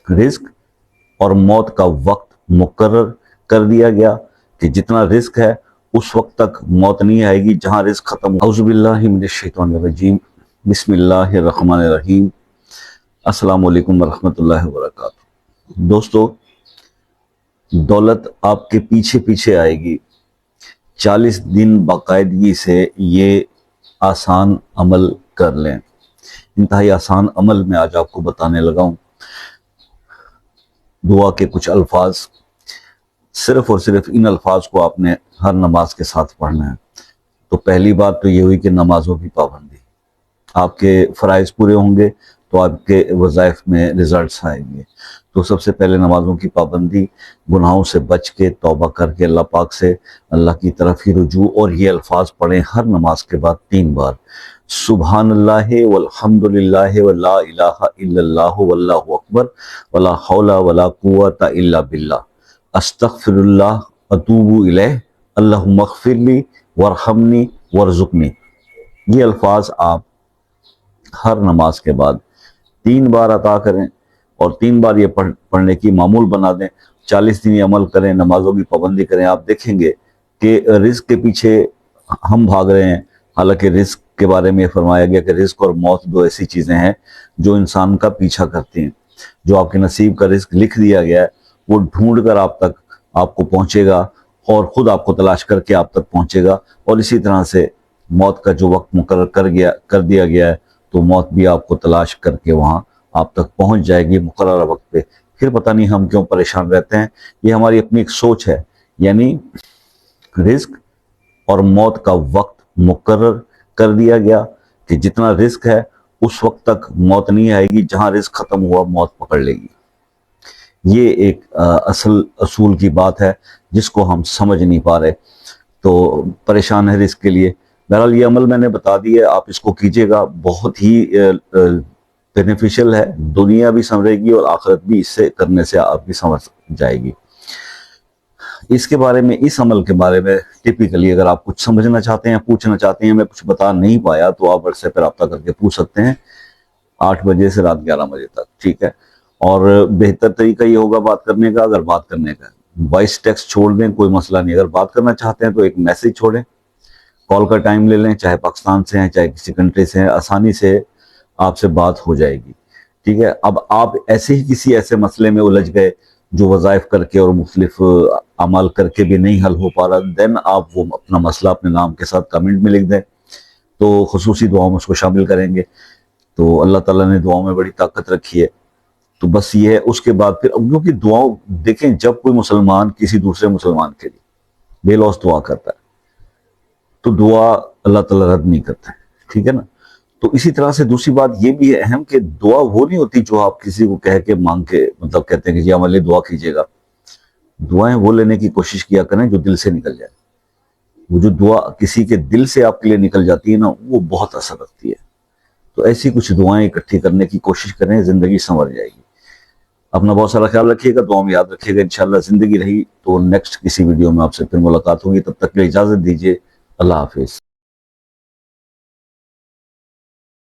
رزق اور موت کا وقت مقرر کر دیا گیا کہ جتنا رزق ہے اس وقت تک موت نہیں آئے گی جہاں رزق ختم. اعوذ باللہ من الشیطان الرجیم. بسم اللہ الرحمن الرحیم. السلام علیکم ورحمۃ اللہ وبرکاتہ. دوستو، دولت آپ کے پیچھے پیچھے آئے گی. 40 دن باقاعدگی سے یہ آسان عمل کر لیں. انتہائی آسان عمل میں آج آپ کو بتانے لگا ہوں. دعا کے کچھ الفاظ، صرف اور صرف ان الفاظ کو آپ نے ہر نماز کے ساتھ پڑھنا ہے. تو پہلی بات تو یہ ہوئی کہ نمازوں کی پابندی. آپ کے فرائض پورے ہوں گے تو آپ کے وظائف میں رزلٹس آئیں گے. تو سب سے پہلے نمازوں کی پابندی، گناہوں سے بچ کے توبہ کر کے اللہ پاک سے اللہ کی طرف ہی رجوع. اور یہ الفاظ پڑھیں ہر نماز کے بعد 3 بار. سبحان اللہ والحمد للہ ولا الہ الا اللہ واللہ اکبر ولا حول ولا قوت الا باللہ استغفر اللہ اتوب الیہ اللہم اغفر لی وارحمنی وارزقنی. یہ الفاظ آپ ہر نماز کے بعد 3 بار عطا کریں اور 3 بار یہ پڑھنے کی معمول بنا دیں. 40 دن یہ عمل کریں، نمازوں کی پابندی کریں. آپ دیکھیں گے کہ رزق کے پیچھے ہم بھاگ رہے ہیں، حالانکہ رزق کے بارے میں یہ فرمایا گیا کہ رزق اور موت 2 ایسی چیزیں ہیں جو انسان کا پیچھا کرتی ہیں. جو آپ کے نصیب کا رزق لکھ دیا گیا ہے وہ ڈھونڈ کر آپ کو پہنچے گا اور خود آپ کو تلاش کر کے آپ تک پہنچے گا. اور اسی طرح سے موت کا جو وقت مقرر کر دیا گیا ہے تو موت بھی آپ کو تلاش کر کے وہاں آپ تک پہنچ جائے گی مقررہ وقت پہ. پھر پتہ نہیں ہم کیوں پریشان رہتے ہیں. یہ ہماری اپنی ایک سوچ ہے. یعنی رزق اور موت کا وقت مقرر کر دیا گیا کہ جتنا رزق ہے اس وقت تک موت نہیں آئے گی جہاں رزق ختم ہوا موت پکڑ لے گی. یہ ایک اصول کی بات ہے جس کو ہم سمجھ نہیں پا رہے تو پریشان ہے رزق کے لیے. بہرحال یہ عمل میں نے بتا دی ہے، آپ اس کو کیجئے گا. بہت ہی بینیفیشل ہے. دنیا بھی سنورے گی اور آخرت بھی اس سے کرنے سے آپ بھی سمجھ جائے گی. اس کے بارے میں، اس عمل کے بارے میں ٹپیکلی اگر آپ کچھ سمجھنا چاہتے ہیں، پوچھنا چاہتے ہیں، میں کچھ بتا نہیں پایا تو آپ واٹس ایپ پہ رابطہ کر کے پوچھ سکتے ہیں 8 بجے سے رات 11 بجے تک. ٹھیک ہے؟ اور بہتر طریقہ یہ ہوگا بات کرنے کا. اگر بات کرنے کا وائس ٹیکسٹ چھوڑ دیں، کوئی مسئلہ نہیں. اگر بات کرنا چاہتے ہیں تو ایک میسج چھوڑیں. کال کا ٹائم لے لیں، چاہے پاکستان سے ہیں چاہے کسی کنٹری سے ہیں، آسانی سے آپ سے بات ہو جائے گی. ٹھیک ہے؟ اب آپ ایسے ہی کسی ایسے مسئلے میں الجھ گئے جو وظائف کر کے اور مختلف اعمال کر کے بھی نہیں حل ہو پا رہا، دین آپ وہ اپنا مسئلہ اپنے نام کے ساتھ کمنٹ میں لکھ دیں تو خصوصی دعاؤں میں اس کو شامل کریں گے. تو اللہ تعالیٰ نے دعاؤں میں بڑی طاقت رکھی ہے. تو بس یہ ہے. اس کے بعد پھر کیونکہ دعاؤں دیکھیں، جب کوئی مسلمان کسی دوسرے مسلمان کے لیے بے لوث دعا کرتا ہے تو دعا اللہ تعالیٰ رد نہیں کرتا ہے. ٹھیک ہے نا؟ تو اسی طرح سے دوسری بات یہ بھی ہے اہم کہ دعا وہ نہیں ہوتی جو آپ کسی کو کہہ کے مانگ کے مطلب کہتے ہیں کہ جی ہمارے لیے دعا کیجیے گا. دعائیں وہ لینے کی کوشش کیا کریں جو دل سے نکل جائے. وہ جو دعا کسی کے دل سے آپ کے لیے نکل جاتی ہے نا، وہ بہت اثر رکھتی ہے. تو ایسی کچھ دعائیں اکٹھی کرنے کی کوشش کریں، زندگی سنور جائے گی. اپنا بہت سارا خیال رکھیے گا، دعا میں یاد رکھیے گا. انشاءاللہ زندگی رہی تو نیکسٹ کسی ویڈیو میں آپ سے پھر ملاقات ہوگی. تب تک کے لیے اجازت دیجیے. اللہ حافظ.